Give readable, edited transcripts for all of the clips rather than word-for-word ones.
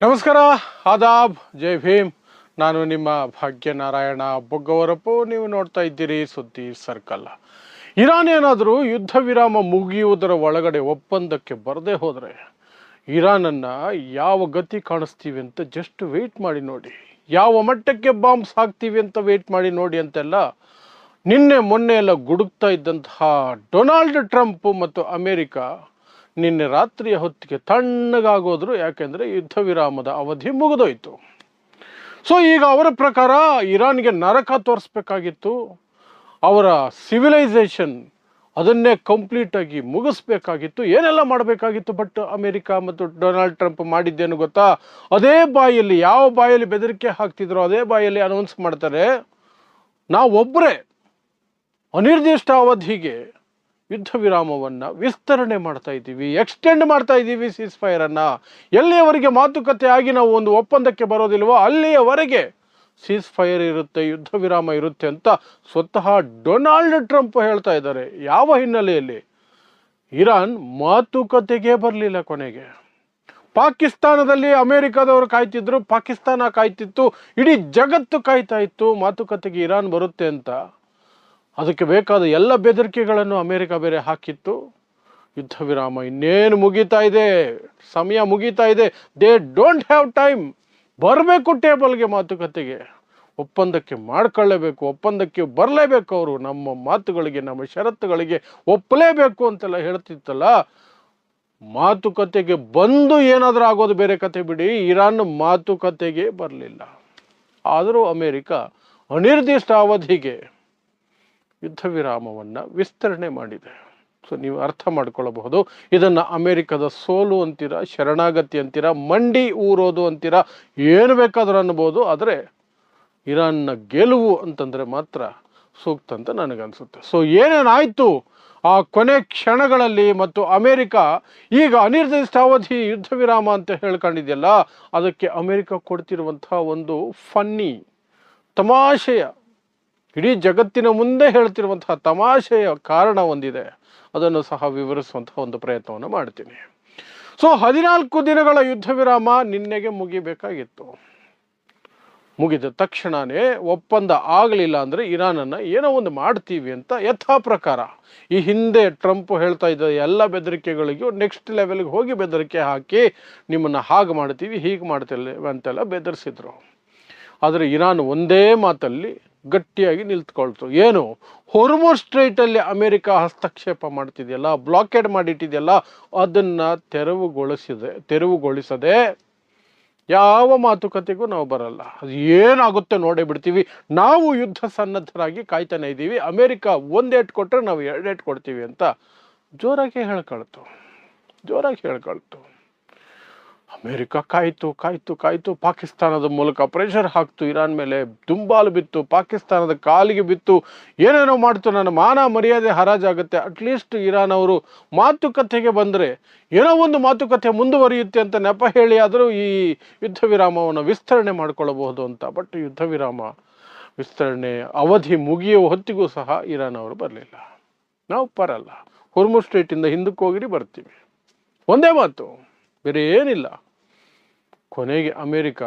ನಮಸ್ಕಾರ, ಆದಾಬ್, ಜೈ ಭೀಮ್. ನಾನು ನಿಮ್ಮ ಭಾಗ್ಯನಾರಾಯಣ ಬೊಗ್ಗವರಪ್ಪು. ನೀವು ನೋಡ್ತಾ ಇದ್ದೀರಿ ಸುದ್ದಿ ಸರ್ಕಲ್. ಇರಾನ್ ಏನಾದರೂ ಯುದ್ಧ ವಿರಾಮ ಮುಗಿಯುವುದರ ಒಳಗಡೆ ಒಪ್ಪಂದಕ್ಕೆ ಬರದೇ ಹೋದರೆ ಇರಾನನ್ನು ಯಾವ ಗತಿ ಕಾಣಿಸ್ತೀವಿ ಅಂತ ಜಸ್ಟ್ ವೆಯ್ಟ್ ಮಾಡಿ ನೋಡಿ. ಯಾವ ಮಟ್ಟಕ್ಕೆ ಬಾಂಬ್ಸ್ ಹಾಕ್ತೀವಿ ಅಂತ ವೆಯ್ಟ್ ಮಾಡಿ ನೋಡಿ ಅಂತೆಲ್ಲ ನಿನ್ನೆ ಮೊನ್ನೆ ಎಲ್ಲ ಗುಡುಕ್ತಾ ಇದ್ದಂತಹ ಡೊನಾಲ್ಡ್ ಟ್ರಂಪ್ ಮತ್ತು ಅಮೇರಿಕ ನಿನ್ನೆ ರಾತ್ರಿಯ ಹೊತ್ತಿಗೆ ತಣ್ಣಗಾಗೋದ್ರು. ಯಾಕೆಂದರೆ ಯುದ್ಧ ವಿರಾಮದ ಅವಧಿ ಮುಗಿದೋಯ್ತು. ಸೊ ಈಗ ಅವರ ಪ್ರಕಾರ ಇರಾನ್ಗೆ ನರಕ ತೋರಿಸ್ಬೇಕಾಗಿತ್ತು, ಅವರ ಸಿವಿಲೈಸೇಷನ್ ಅದನ್ನೇ ಕಂಪ್ಲೀಟಾಗಿ ಮುಗಿಸ್ಬೇಕಾಗಿತ್ತು, ಏನೆಲ್ಲ ಮಾಡಬೇಕಾಗಿತ್ತು. ಬಟ್ ಅಮೇರಿಕ ಮತ್ತು ಡೊನಾಲ್ಡ್ ಟ್ರಂಪ್ ಮಾಡಿದ್ದೇನು ಗೊತ್ತಾ? ಅದೇ ಬಾಯಲ್ಲಿ, ಯಾವ ಬಾಯಲ್ಲಿ ಬೆದರಿಕೆ ಹಾಕ್ತಿದ್ರು ಅದೇ ಬಾಯಲ್ಲಿ ಅನೌನ್ಸ್ ಮಾಡ್ತಾರೆ, ನಾವೊಬ್ಬರೇ ಅನಿರ್ದಿಷ್ಟ ಅವಧಿಗೆ ಯುದ್ಧ ವಿರಾಮವನ್ನು ವಿಸ್ತರಣೆ ಮಾಡ್ತಾ ಇದ್ದೀವಿ, ಎಕ್ಸ್ಟೆಂಡ್ ಮಾಡ್ತಾ ಇದ್ದೀವಿ ಸೀಸ್ ಫೈರನ್ನು. ಎಲ್ಲಿಯವರೆಗೆ ಮಾತುಕತೆ ಆಗಿ ನಾವು ಒಂದು ಒಪ್ಪಂದಕ್ಕೆ ಬರೋದಿಲ್ವೋ ಅಲ್ಲಿಯವರೆಗೆ ಸೀಸ್ ಫೈರ್ ಇರುತ್ತೆ, ಯುದ್ಧ ವಿರಾಮ ಇರುತ್ತೆ ಅಂತ ಸ್ವತಃ ಡೊನಾಲ್ಡ್ ಟ್ರಂಪ್ ಹೇಳ್ತಾ ಇದ್ದಾರೆ. ಯಾವ ಹಿನ್ನೆಲೆಯಲ್ಲಿ? ಇರಾನ್ ಮಾತುಕತೆಗೆ ಬರಲಿಲ್ಲ. ಕೊನೆಗೆ ಪಾಕಿಸ್ತಾನದಲ್ಲಿ ಅಮೇರಿಕಾದವರು ಕಾಯ್ತಿದ್ರು, ಪಾಕಿಸ್ತಾನ ಕಾಯ್ತಿತ್ತು, ಇಡೀ ಜಗತ್ತು ಕಾಯ್ತಾ ಇತ್ತು ಮಾತುಕತೆಗೆ ಇರಾನ್ ಬರುತ್ತೆ ಅಂತ. ಅದಕ್ಕೆ ಬೇಕಾದ ಎಲ್ಲ ಬೆದರಿಕೆಗಳನ್ನು ಅಮೇರಿಕ ಬೇರೆ ಹಾಕಿತ್ತು. ಯುದ್ಧ ವಿರಾಮ ಇನ್ನೇನು ಮುಗೀತಾ ಇದೆ, ಸಮಯ ಮುಗೀತಾ ಇದೆ. They don't have time. ಬರಬೇಕು ಟೇಬಲ್ಗೆ, ಮಾತುಕತೆಗೆ, ಒಪ್ಪಂದಕ್ಕೆ ಮಾಡ್ಕೊಳ್ಳೇಬೇಕು, ಒಪ್ಪಂದಕ್ಕೆ ಬರಲೇಬೇಕು. ಅವರು ನಮ್ಮ ಮಾತುಗಳಿಗೆ, ನಮ್ಮ ಷರತ್ತುಗಳಿಗೆ ಒಪ್ಪಲೇಬೇಕು ಅಂತೆಲ್ಲ ಹೇಳ್ತಿತ್ತಲ್ಲ. ಮಾತುಕತೆಗೆ ಬಂದು ಏನಾದರೂ ಆಗೋದು ಬೇರೆ ಕತೆ ಬಿಡಿ, ಇರಾನ್ ಮಾತುಕತೆಗೆ ಬರಲಿಲ್ಲ. ಆದರೂ ಅಮೇರಿಕ ಅನಿರ್ದಿಷ್ಟ ಅವಧಿಗೆ ಯುದ್ಧ ವಿರಾಮವನ್ನು ವಿಸ್ತರಣೆ ಮಾಡಿದೆ. ಸೊ ನೀವು ಅರ್ಥ ಮಾಡ್ಕೊಳ್ಳಬಹುದು, ಇದನ್ನು ಅಮೇರಿಕದ ಸೋಲು ಅಂತೀರ, ಶರಣಾಗತಿ ಅಂತೀರ, ಮಂಡಿ ಊರೋದು ಅಂತೀರ, ಏನು ಬೇಕಾದರೂ ಅನ್ಬೋದು. ಆದರೆ ಇರಾನ್ನ ಗೆಲುವು ಅಂತಂದರೆ ಮಾತ್ರ ಸೂಕ್ತ ಅಂತ ನನಗನ್ಸುತ್ತೆ. ಸೊ ಏನೇನಾಯಿತು ಆ ಕೊನೆ ಕ್ಷಣಗಳಲ್ಲಿ, ಮತ್ತು ಅಮೇರಿಕ ಈಗ ಅನಿರ್ದಿಷ್ಟ ಅವಧಿ ಯುದ್ಧ ವಿರಾಮ ಅಂತ ಹೇಳ್ಕೊಂಡಿದೆಯಲ್ಲ, ಅದಕ್ಕೆ ಅಮೇರಿಕ ಕೊಡ್ತಿರುವಂತಹ ಒಂದು ಫನ್ನಿ, ತಮಾಷೆಯ, ಇಡೀ ಜಗತ್ತಿನ ಮುಂದೆ ಹೇಳ್ತಿರುವಂತಹ ತಮಾಷೆಯ ಕಾರಣ ಒಂದಿದೆ. ಅದನ್ನು ಸಹ ವಿವರಿಸುವಂತಹ ಒಂದು ಪ್ರಯತ್ನವನ್ನು ಮಾಡ್ತೀನಿ. ಸೊ 14 ದಿನಗಳ ಯುದ್ಧ ವಿರಾಮ ನಿನ್ನೆಗೆ ಮುಗಿಬೇಕಾಗಿತ್ತು. ಮುಗಿದ ತಕ್ಷಣವೇ ಒಪ್ಪಂದ ಆಗಲಿಲ್ಲ ಅಂದರೆ ಇರಾನನ್ನು ಏನೋ ಒಂದು ಮಾಡ್ತೀವಿ ಅಂತ ಯಥಾ ಪ್ರಕಾರ ಈ ಹಿಂದೆ ಟ್ರಂಪ್ ಹೇಳ್ತಾ ಇದ್ದ ಎಲ್ಲ ಬೆದರಿಕೆಗಳಿಗೂ ನೆಕ್ಸ್ಟ್ ಲೆವೆಲ್ಗೆ ಹೋಗಿ ಬೆದರಿಕೆ ಹಾಕಿ ನಿಮ್ಮನ್ನು ಹಾಗೆ ಮಾಡ್ತೀವಿ, ಹೀಗೆ ಮಾಡ್ತೀವಿ ಅಂತೆಲ್ಲ ಬೆದರಿಸಿದ್ರು. ಆದರೆ ಇರಾನ್ ಒಂದೇ ಮಾತಲ್ಲಿ ಗಟ್ಟಿಯಾಗಿ ನಿಲ್ತ್ಕೊಳ್ತು. ಏನು? ಹೊರ್ಮುಜ್ ಸ್ಟ್ರೈಟಲ್ಲಿ ಅಮೇರಿಕ ಹಸ್ತಕ್ಷೇಪ ಮಾಡ್ತಿದೆಯಲ್ಲ, ಬ್ಲಾಕೇಡ್ ಮಾಡಿಟ್ಟಿದೆಯಲ್ಲ, ಅದನ್ನು ತೆರವುಗೊಳಿಸದೆ ಯಾವ ಮಾತುಕತೆಗೂ ನಾವು ಬರಲ್ಲ, ಅದು ಏನಾಗುತ್ತೆ ನೋಡೇ ಬಿಡ್ತೀವಿ, ನಾವು ಯುದ್ಧ ಸನ್ನದ್ಧರಾಗಿ ಕಾಯ್ತಾನೆ ಇದ್ದೀವಿ, ಅಮೇರಿಕ ಒಂದೇಟು ಕೊಟ್ಟರೆ ನಾವು 2 ಏಟು ಕೊಡ್ತೀವಿ ಅಂತ ಜೋರಾಗಿ ಹೇಳ್ಕೊಳ್ತು. ಅಮೇರಿಕ ಕಾಯ್ತು. ಪಾಕಿಸ್ತಾನದ ಮೂಲಕ ಪ್ರೆಷರ್ ಹಾಕ್ತು, ಇರಾನ್ ಮೇಲೆ ದುಂಬಾಲು ಬಿತ್ತು, ಪಾಕಿಸ್ತಾನದ ಕಾಲಿಗೆ ಬಿತ್ತು, ಏನೇನೋ ಮಾಡ್ತು. ನನ್ನ ಮಾನ ಮರ್ಯಾದೆ ಹರಾಜಾಗುತ್ತೆ. ಅಟ್ಲೀಸ್ಟ್ ಇರಾನ್ ಅವರು ಮಾತುಕತೆಗೆ ಬಂದರೆ ಏನೋ ಒಂದು ಮಾತುಕತೆ ಮುಂದುವರಿಯುತ್ತೆ ಅಂತ ನೆಪ ಹೇಳಿ ಆದರೂ ಈ ಯುದ್ಧ ವಿರಾಮವನ್ನು ವಿಸ್ತರಣೆ ಮಾಡ್ಕೊಳ್ಳಬಹುದು ಅಂತ. ಬಟ್ ಯುದ್ಧ ವಿರಾಮ ವಿಸ್ತರಣೆ ಅವಧಿ ಮುಗಿಯುವ ಹೊತ್ತಿಗೂ ಸಹ ಇರಾನ್ ಅವರು ಬರಲಿಲ್ಲ. ನಾವು ಬರಲ್ಲ, ಹೊರ್ಮುಜ್ ಸ್ಟ್ರೈಟಿಂದ ಹಿಂದಕ್ಕೆ ಹೋಗಿರಿ, ಬರ್ತೀವಿ, ಒಂದೇ ಮಾತು, ಬೇರೆ ಏನಿಲ್ಲ. ಕೊನೆಗೆ ಅಮೇರಿಕ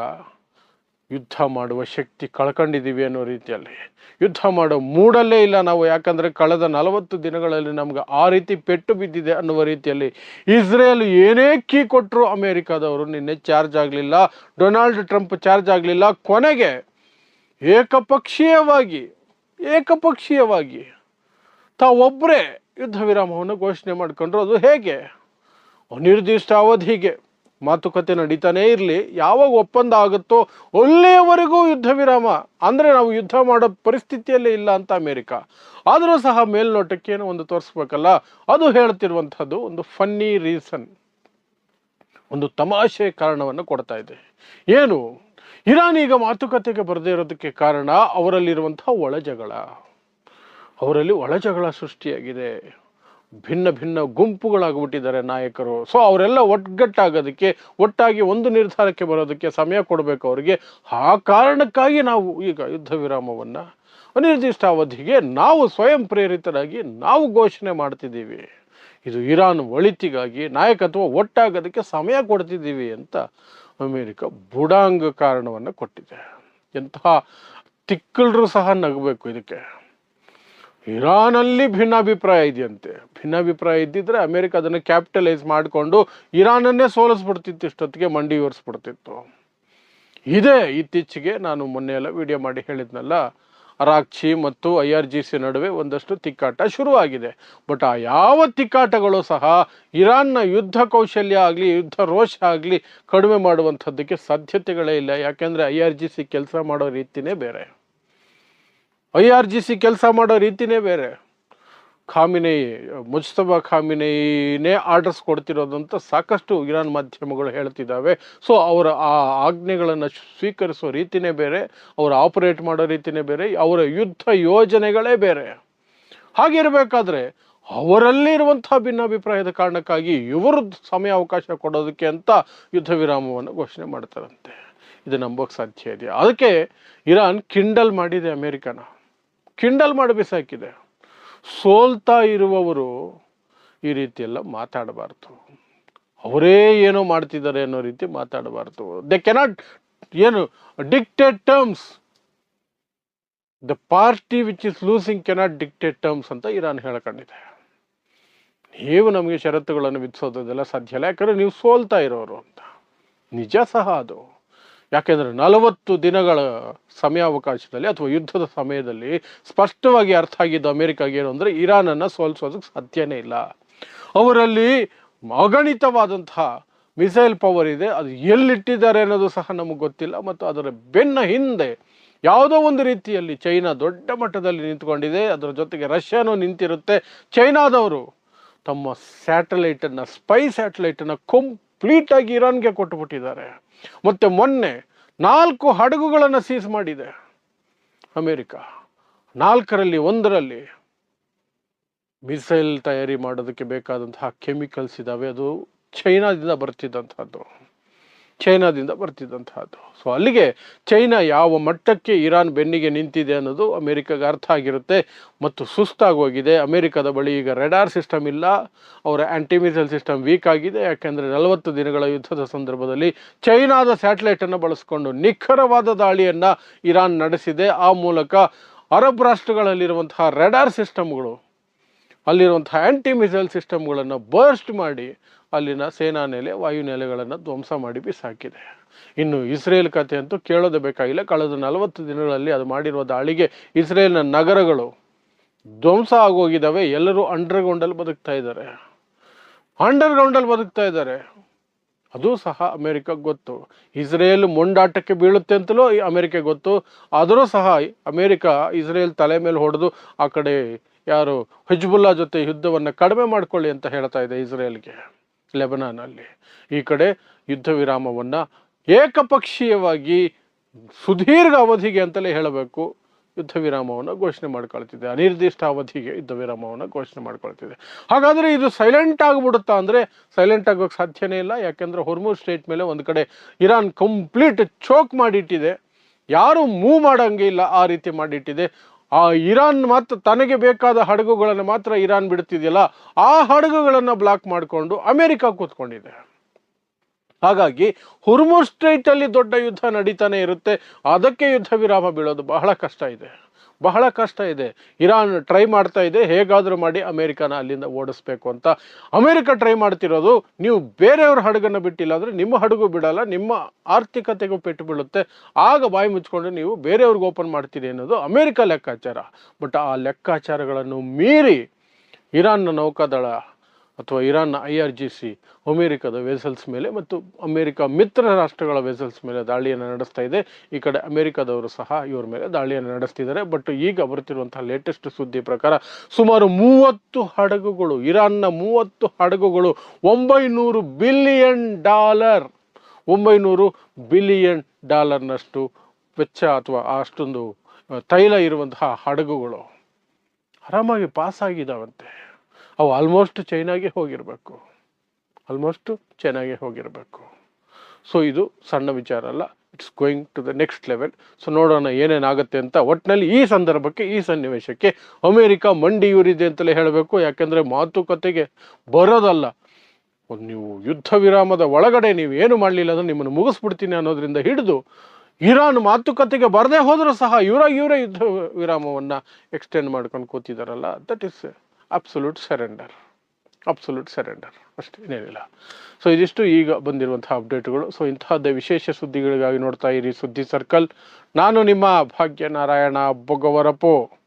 ಯುದ್ಧ ಮಾಡುವ ಶಕ್ತಿ ಕಳ್ಕೊಂಡಿದ್ದೀವಿ ಅನ್ನೋ ರೀತಿಯಲ್ಲಿ, ಯುದ್ಧ ಮಾಡೋ ಮೂಡಲ್ಲೇ ಇಲ್ಲ ನಾವು, ಯಾಕಂದರೆ ಕಳೆದ 40 ದಿನಗಳಲ್ಲಿ ನಮ್ಗೆ ಆ ರೀತಿ ಪೆಟ್ಟು ಬಿದ್ದಿದೆ ಅನ್ನುವ ರೀತಿಯಲ್ಲಿ ಇಸ್ರೇಲ್ ಏನೇ ಕೀ ಕೊಟ್ಟರು ಅಮೇರಿಕಾದವರು ನಿನ್ನೆ ಚಾರ್ಜ್ ಆಗಲಿಲ್ಲ, ಡೊನಾಲ್ಡ್ ಟ್ರಂಪ್ ಚಾರ್ಜ್ ಆಗಲಿಲ್ಲ. ಕೊನೆಗೆ ಏಕಪಕ್ಷೀಯವಾಗಿ ತಾವೊಬ್ಬರೇ ಯುದ್ಧ ವಿರಾಮವನ್ನು ಘೋಷಣೆ ಮಾಡಿಕೊಂಡ್ರು. ಅದು ಹೇಗೆ? ಅನಿರ್ದಿಷ್ಟ ಅವಧಿಗೆ ಮಾತುಕತೆ ನಡೀತಾನೇ ಇರಲಿ, ಯಾವಾಗ ಒಪ್ಪಂದ ಆಗುತ್ತೋ ಅಲ್ಲಿಯವರೆಗೂ ಯುದ್ಧ ವಿರಾಮ, ಅಂದರೆ ನಾವು ಯುದ್ಧ ಮಾಡೋ ಪರಿಸ್ಥಿತಿಯಲ್ಲೇ ಇಲ್ಲ ಅಂತ ಅಮೇರಿಕ. ಆದರೂ ಸಹ ಮೇಲ್ನೋಟಕ್ಕೆ ಏನೋ ಒಂದು ತೋರಿಸ್ಬೇಕಲ್ಲ, ಅದು ಹೇಳ್ತಿರುವಂಥದ್ದು ಒಂದು ಫನ್ನಿ ರೀಸನ್, ಒಂದು ತಮಾಷೆ ಕಾರಣವನ್ನು ಕೊಡ್ತಾ ಇದೆ. ಏನು? ಇರಾನ್ ಈಗ ಮಾತುಕತೆಗೆ ಬರದೇ ಇರೋದಕ್ಕೆ ಕಾರಣ ಅವರಲ್ಲಿರುವಂತಹ ಒಳಜಗಳ ಸೃಷ್ಟಿಯಾಗಿದೆ. ಭಿನ್ನ ಗುಂಪುಗಳಾಗ್ಬಿಟ್ಟಿದ್ದಾರೆ ನಾಯಕರು. ಸೊ ಅವರೆಲ್ಲ ಒಗ್ಗಟ್ಟಾಗೋದಕ್ಕೆ, ಒಟ್ಟಾಗಿ ಒಂದು ನಿರ್ಧಾರಕ್ಕೆ ಬರೋದಕ್ಕೆ ಸಮಯ ಕೊಡಬೇಕು ಅವರಿಗೆ. ಆ ಕಾರಣಕ್ಕಾಗಿ ನಾವು ಈಗ ಯುದ್ಧ ವಿರಾಮವನ್ನು ಅನಿರ್ದಿಷ್ಟ ಅವಧಿಗೆ ನಾವು ಸ್ವಯಂ ಪ್ರೇರಿತರಾಗಿ ನಾವು ಘೋಷಣೆ ಮಾಡ್ತಿದ್ದೀವಿ. ಇದು ಇರಾನ್ ಒಳಿತಿಗಾಗಿ, ನಾಯಕತ್ವ ಒಟ್ಟಾಗೋದಕ್ಕೆ ಸಮಯ ಕೊಡ್ತಿದ್ದೀವಿ ಅಂತ ಅಮೇರಿಕ ಬುಡಾಂಗ ಕಾರಣವನ್ನು ಕೊಟ್ಟಿದೆ. ಎಂತಹ ತಿಕ್ಕಳರು ಸಹ ನಗಬೇಕು ಇದಕ್ಕೆ. ಇರಾನಲ್ಲಿ ಭಿನ್ನಾಭಿಪ್ರಾಯ ಇದೆಯಂತೆ. ಭಿನ್ನಾಭಿಪ್ರಾಯ ಇದ್ದಿದ್ರೆ ಅಮೇರಿಕ ಅದನ್ನು ಕ್ಯಾಪಿಟಲೈಸ್ ಮಾಡಿಕೊಂಡು ಇರಾನನ್ನೇ ಸೋಲಿಸ್ಬಿಡ್ತಿತ್ತು, ಇಷ್ಟೊತ್ತಿಗೆ ಮಂಡಿಯೂರಿಸ್ಬಿಡ್ತಿತ್ತು. ಇದೇ ಇತ್ತೀಚೆಗೆ ನಾನು ಮೊನ್ನೆ ಎಲ್ಲ ವಿಡಿಯೋ ಮಾಡಿ ಹೇಳಿದ್ನಲ್ಲ, ಅರಾಕ್ಚಿ ಮತ್ತು IRGC ನಡುವೆ ಒಂದಷ್ಟು ತಿಕ್ಕಾಟ ಶುರುವಾಗಿದೆ. ಬಟ್ ಆ ಯಾವ ತಿಕ್ಕಾಟಗಳು ಸಹ ಇರಾನ್ನ ಯುದ್ಧ ಕೌಶಲ್ಯ ಆಗಲಿ ಯುದ್ಧ ರೋಷ ಆಗಲಿ ಕಡಿಮೆ ಮಾಡುವಂಥದ್ದಕ್ಕೆ ಸಾಧ್ಯತೆಗಳೇ ಇಲ್ಲ. ಯಾಕೆಂದರೆ IRGC ಕೆಲಸ ಮಾಡೋ ರೀತಿನೇ ಬೇರೆ. IRGC ಕೆಲಸ ಮಾಡೋ ರೀತಿನೇ ಬೇರೆ. ಖಾಮಿನೇಯಿ, ಮುಜ್ತಬಾ ಖಾಮಿನೇಯಿನೇ ಆರ್ಡರ್ಸ್ ಕೊಡ್ತಿರೋದಂತ ಸಾಕಷ್ಟು ಇರಾನ್ ಮಾಧ್ಯಮಗಳು ಹೇಳ್ತಿದ್ದಾವೆ. ಸೊ ಅವರ ಆ ಆಜ್ಞೆಗಳನ್ನು ಸ್ವೀಕರಿಸೋ ರೀತಿನೇ ಬೇರೆ, ಅವರು ಆಪರೇಟ್ ಮಾಡೋ ರೀತಿನೇ ಬೇರೆ, ಅವರ ಯುದ್ಧ ಯೋಜನೆಗಳೇ ಬೇರೆ. ಹಾಗಿರಬೇಕಾದ್ರೆ ಅವರಲ್ಲಿ ಇರುವಂತಹ ಭಿನ್ನಾಭಿಪ್ರಾಯದ ಕಾರಣಕ್ಕಾಗಿ ಇವರು ಸಮಯ ಅವಕಾಶ ಕೊಡೋದಕ್ಕೆ ಅಂತ ಯುದ್ಧ ವಿರಾಮವನ್ನು ಘೋಷಣೆ ಮಾಡ್ತಾರಂತೆ. ಇದು ನಂಬೋಕೆ ಸಾಧ್ಯ ಇದೆಯಾ? ಅದಕ್ಕೆ ಇರಾನ್ ಕಿಂಡಲ್ ಮಾಡಿದೆ, ಅಮೇರಿಕನ ಕಿಂಡಲ್ ಮಾಡಿ ಬಿಸಾಕಿದೆ. ಸೋಲ್ತಾ ಇರುವವರು ಈ ರೀತಿಯೆಲ್ಲ ಮಾತಾಡಬಾರ್ದು, ಅವರೇ ಏನೋ ಮಾಡ್ತಿದ್ದಾರೆ ಅನ್ನೋ ರೀತಿ ಮಾತಾಡಬಾರ್ದು. ದೇ ಕೆನಾಟ್ ಏನು dictate terms, the party which is losing cannot dictate terms ಅಂತ ಇರಾನ್ ಹೇಳ್ಕೊಂಡಿದೆ. ನೀವು ನಮಗೆ ಷರತ್ತುಗಳನ್ನು ವಿಧಿಸೋದೆಲ್ಲ ಸಾಧ್ಯ ಇಲ್ಲ, ಯಾಕಂದರೆ ನೀವು ಸೋಲ್ತಾ ಇರೋರು ಅಂತ. ನಿಜ ಸಹ ಅದು. ಯಾಕೆಂದರೆ 40 ದಿನಗಳ ಸಮಯಾವಕಾಶದಲ್ಲಿ ಅಥವಾ ಯುದ್ಧದ ಸಮಯದಲ್ಲಿ ಸ್ಪಷ್ಟವಾಗಿ ಅರ್ಥ ಆಗಿದ್ದು ಅಮೇರಿಕಾಗೆ ಏನು ಅಂದರೆ, ಇರಾನನ್ನು ಸೋಲಿಸೋದಕ್ಕೆ ಸಾಧ್ಯನೇ ಇಲ್ಲ. ಅವರಲ್ಲಿ ಅಗಣಿತವಾದಂತಹ ಮಿಸೈಲ್ ಪವರ್ ಇದೆ, ಅದು ಎಲ್ಲಿಟ್ಟಿದ್ದಾರೆ ಅನ್ನೋದು ಸಹ ನಮಗೆ ಗೊತ್ತಿಲ್ಲ. ಮತ್ತು ಅದರ ಬೆನ್ನ ಹಿಂದೆ ಯಾವುದೋ ಒಂದು ರೀತಿಯಲ್ಲಿ ಚೈನಾ ದೊಡ್ಡ ಮಟ್ಟದಲ್ಲಿ ನಿಂತ್ಕೊಂಡಿದೆ, ಅದರ ಜೊತೆಗೆ ರಷ್ಯಾನೂ ನಿಂತಿರುತ್ತೆ. ಚೈನಾದವರು ತಮ್ಮ ಸ್ಯಾಟಲೈಟನ್ನು, ಸ್ಪೈ ಸ್ಯಾಟಲೈಟನ್ನು ಕಂಪ್ಲೀಟಾಗಿ ಇರಾನ್ಗೆ ಕೊಟ್ಟುಬಿಟ್ಟಿದ್ದಾರೆ. ಮತ್ತು ಮೊನ್ನೆ 4 ಹಡಗುಗಳನ್ನು ಸೀಸ್ ಮಾಡಿದೆ ಅಮೇರಿಕ. 4ರಲ್ಲಿ 1ರಲ್ಲಿ ಮಿಸೈಲ್ ತಯಾರಿ ಮಾಡೋದಕ್ಕೆ ಬೇಕಾದಂತಹ ಕೆಮಿಕಲ್ಸ್ ಇದ್ದಾವೆ, ಅದು ಚೈನಾದಿಂದ ಬರ್ತಿದ್ದಂಥದ್ದು. ಸೊ ಅಲ್ಲಿಗೆ ಚೈನಾ ಯಾವ ಮಟ್ಟಕ್ಕೆ ಇರಾನ್ ಬೆನ್ನಿಗೆ ನಿಂತಿದೆ ಅನ್ನೋದು ಅಮೇರಿಕಾಗೆ ಅರ್ಥ ಆಗಿರುತ್ತೆ. ಮತ್ತು ಸುಸ್ತಾಗೋಗಿದೆ. ಅಮೇರಿಕದ ಬಳಿ ಈಗ ರೆಡಾರ್ ಸಿಸ್ಟಮ್ ಇಲ್ಲ, ಅವರ ಆ್ಯಂಟಿ ಮಿಸೈಲ್ ಸಿಸ್ಟಮ್ ವೀಕ್ ಆಗಿದೆ. ಯಾಕೆಂದರೆ 40 ದಿನಗಳ ಯುದ್ಧದ ಸಂದರ್ಭದಲ್ಲಿ ಚೈನಾದ ಸ್ಯಾಟಲೈಟನ್ನು ಬಳಸಿಕೊಂಡು ನಿಖರವಾದ ದಾಳಿಯನ್ನು ಇರಾನ್ ನಡೆಸಿದೆ. ಆ ಮೂಲಕ ಅರಬ್ ರಾಷ್ಟ್ರಗಳಲ್ಲಿರುವಂತಹ ರೆಡಾರ್ ಸಿಸ್ಟಮ್ಗಳು, ಅಲ್ಲಿರುವಂತಹ ಆ್ಯಂಟಿ ಮಿಸೈಲ್ ಸಿಸ್ಟಮ್ಗಳನ್ನು ಬರ್ಸ್ಟ್ ಮಾಡಿ ಅಲ್ಲಿನ ಸೇನಾ ನೆಲೆ, ವಾಯುನೆಲೆಗಳನ್ನು ಧ್ವಂಸ ಮಾಡಿ ಬಿಸಾಕಿದೆ. ಇನ್ನು ಇಸ್ರೇಲ್ ಕಥೆ ಅಂತೂ ಕೇಳೋದೇ ಬೇಕಾಗಿಲ್ಲ. ಕಳೆದ 40 ದಿನಗಳಲ್ಲಿ ಅದು ಮಾಡಿರುವ ದಾಳಿಗೆ ಇಸ್ರೇಲ್ನ ನಗರಗಳು ಧ್ವಂಸ ಆಗೋಗಿದ್ದಾವೆ. ಎಲ್ಲರೂ ಅಂಡರ್ಗ್ರೌಂಡಲ್ಲಿ ಬದುಕ್ತಾ ಇದ್ದಾರೆ. ಅದು ಸಹ ಅಮೇರಿಕಾಗೆ ಗೊತ್ತು. ಇಸ್ರೇಲ್ ಮೊಂಡಾಟಕ್ಕೆ ಬೀಳುತ್ತೆ ಅಂತಲೂ ಅಮೇರಿಕಾಗೆ ಗೊತ್ತು. ಆದರೂ ಸಹ ಅಮೇರಿಕ ಇಸ್ರೇಲ್ ತಲೆ ಮೇಲೆ ಹೊಡೆದು ಆ ಕಡೆ ಯಾರು ಹಿಜ್ಬುಲ್ಲಾ ಜೊತೆ ಯುದ್ಧವನ್ನು ಕಡಿಮೆ ಮಾಡ್ಕೊಳ್ಳಿ ಅಂತ ಹೇಳ್ತಾ ಇದೆ ಇಸ್ರೇಲ್ಗೆ. ಲೆಬನಾನಲ್ಲಿ ಈ ಕಡೆ ಯುದ್ಧ ವಿರಾಮವನ್ನು ಏಕಪಕ್ಷೀಯವಾಗಿ ಸುದೀರ್ಘ ಅವಧಿಗೆ ಅಂತಲೇ ಹೇಳಬೇಕು ಯುದ್ಧ ವಿರಾಮವನ್ನು ಘೋಷಣೆ ಮಾಡ್ಕೊಳ್ತಿದೆ. ಅನಿರ್ದಿಷ್ಟ ಅವಧಿಗೆ ಯುದ್ಧ ವಿರಾಮವನ್ನು ಘೋಷಣೆ ಮಾಡ್ಕೊಳ್ತಿದೆ. ಹಾಗಾದರೆ ಇದು ಸೈಲೆಂಟ್ ಆಗಿಬಿಡುತ್ತಾ ಅಂದರೆ ಸೈಲೆಂಟ್ ಆಗೋಕ್ಕೆ ಸಾಧ್ಯನೇ ಇಲ್ಲ. ಯಾಕೆಂದರೆ ಹೊರ್ಮುಜ್ ಸ್ಟ್ರೈಟ್ ಮೇಲೆ ಒಂದು ಕಡೆ ಇರಾನ್ ಕಂಪ್ಲೀಟ್ ಚೋಕ್ ಮಾಡಿಟ್ಟಿದೆ, ಯಾರು ಮೂವ್ ಮಾಡೋಂಗೆ ಇಲ್ಲ, ಆ ರೀತಿ ಮಾಡಿಟ್ಟಿದೆ. ಆ ಇರಾನ್ ಮಾತ್ರ ತನಗೆ ಬೇಕಾದ ಹಡಗುಗಳನ್ನು ಮಾತ್ರ ಇರಾನ್ ಬಿಡ್ತಿದೆಯಲ್ಲ, ಆ ಹಡಗುಗಳನ್ನು ಬ್ಲಾಕ್ ಮಾಡಿಕೊಂಡು ಅಮೇರಿಕ ಕೂತ್ಕೊಂಡಿದೆ. ಹಾಗಾಗಿ ಹೊರ್ಮುಜ್ ಸ್ಟ್ರೈಟಲ್ಲಿ ದೊಡ್ಡ ಯುದ್ಧ ನಡೀತಾನೆ ಇರುತ್ತೆ. ಅದಕ್ಕೆ ಯುದ್ಧ ವಿರಾಮ ಬೀಳೋದು ಬಹಳ ಕಷ್ಟ ಇದೆ. ಇರಾನ್ ಟ್ರೈ ಮಾಡ್ತಾ ಇದೆ ಹೇಗಾದರೂ ಮಾಡಿ ಅಮೇರಿಕನ ಅಲ್ಲಿಂದ ಓಡಿಸ್ಬೇಕು ಅಂತ. ಅಮೇರಿಕ ಟ್ರೈ ಮಾಡ್ತಿರೋದು, ನೀವು ಬೇರೆಯವ್ರ ಹಡಗನ್ನು ಬಿಟ್ಟಿಲ್ಲ ಅಂದರೆ ನಿಮ್ಮ ಹಡಗು ಬಿಡಲ್ಲ, ನಿಮ್ಮ ಆರ್ಥಿಕತೆಗೂ ಪೆಟ್ಟು ಬೀಳುತ್ತೆ, ಆಗ ಬಾಯಿ ಮುಚ್ಕೊಂಡು ನೀವು ಬೇರೆಯವ್ರಿಗೆ ಓಪನ್ ಮಾಡ್ತೀರಿ ಅನ್ನೋದು ಅಮೇರಿಕ ಲೆಕ್ಕಾಚಾರ. ಬಟ್ ಆ ಲೆಕ್ಕಾಚಾರಗಳನ್ನು ಮೀರಿ ಇರಾನ್ನ ನೌಕಾದಳ ಅಥವಾ ಇರಾನ್ನ IRGC ಅಮೇರಿಕದ ವೆಸಲ್ಸ್ ಮೇಲೆ ಮತ್ತು ಅಮೇರಿಕ ಮಿತ್ರ ರಾಷ್ಟ್ರಗಳ ವೆಸಲ್ಸ್ ಮೇಲೆ ದಾಳಿಯನ್ನು ನಡೆಸ್ತಾ ಇದೆ. ಈ ಕಡೆ ಅಮೇರಿಕದವರು ಸಹ ಇವ್ರ ಮೇಲೆ ದಾಳಿಯನ್ನು ನಡೆಸ್ತಿದ್ದಾರೆ. ಬಟ್ ಈಗ ಬರ್ತಿರುವಂತಹ ಲೇಟೆಸ್ಟ್ ಸುದ್ದಿ ಪ್ರಕಾರ ಸುಮಾರು 30 ಹಡಗುಗಳು, ಇರಾನ್ನ 30 ಹಡಗುಗಳು $900 ಬಿಲಿಯನ್ ಡಾಲರ್ನಷ್ಟು ವೆಚ್ಚ ಅಥವಾ ಅಷ್ಟೊಂದು ತೈಲ ಇರುವಂತಹ ಹಡಗುಗಳು ಆರಾಮಾಗಿ ಪಾಸ್ ಆಗಿದ್ದಾವಂತೆ. ಅವು ಆಲ್ಮೋಸ್ಟ್ ಚೈನಾಗೆ ಹೋಗಿರಬೇಕು. ಸೊ ಇದು ಸಣ್ಣ ವಿಚಾರ ಅಲ್ಲ, it's going to the next level. So ನೋಡೋಣ ಏನೇನಾಗುತ್ತೆ ಅಂತ. ಒಟ್ಟಿನಲ್ಲಿ ಈ ಸಂದರ್ಭಕ್ಕೆ, ಈ ಸನ್ನಿವೇಶಕ್ಕೆ ಅಮೇರಿಕ ಮಂಡಿಯೂರಿದೆ ಅಂತಲೇ ಹೇಳಬೇಕು. ಯಾಕೆಂದರೆ ಮಾತುಕತೆಗೆ ಬರೋದಲ್ಲ, ನೀವು ಯುದ್ಧ ವಿರಾಮದ ಒಳಗಡೆ ನೀವು ಏನು ಮಾಡಲಿಲ್ಲ ಅಂದರೆ ನಿಮ್ಮನ್ನು ಮುಗಿಸ್ಬಿಡ್ತೀನಿ ಅನ್ನೋದ್ರಿಂದ ಹಿಡಿದು ಇರಾನ್ ಮಾತುಕತೆಗೆ ಬರದೇ ಹೋದರೂ ಸಹ ಇವರೇ ಯುದ್ಧ ವಿರಾಮವನ್ನು ಎಕ್ಸ್ಟೆಂಡ್ ಮಾಡ್ಕೊಂಡು ಕೂತಿದ್ದಾರಲ್ಲ, ದಟ್ ಈಸ್ ಅಬ್ಸಲ್ಯೂಟ್ ಸರೆಂಡರ್. ಅಷ್ಟೇ, ಇನ್ನೇನಿಲ್ಲ. ಸೊ ಇದಿಷ್ಟು ಈಗ ಬಂದಿರುವಂತಹ ಅಪ್ಡೇಟ್ಗಳು. ಸೊ ಇಂತಹದ್ದೇ ವಿಶೇಷ ಸುದ್ದಿಗಳಿಗಾಗಿ ನೋಡ್ತಾ ಇರಿ ಸುದ್ದಿ ಸರ್ಕಲ್. ನಾನು ನಿಮ್ಮ ಭಾಗ್ಯನಾರಾಯಣ ಬೊಗ್ಗವರಪು.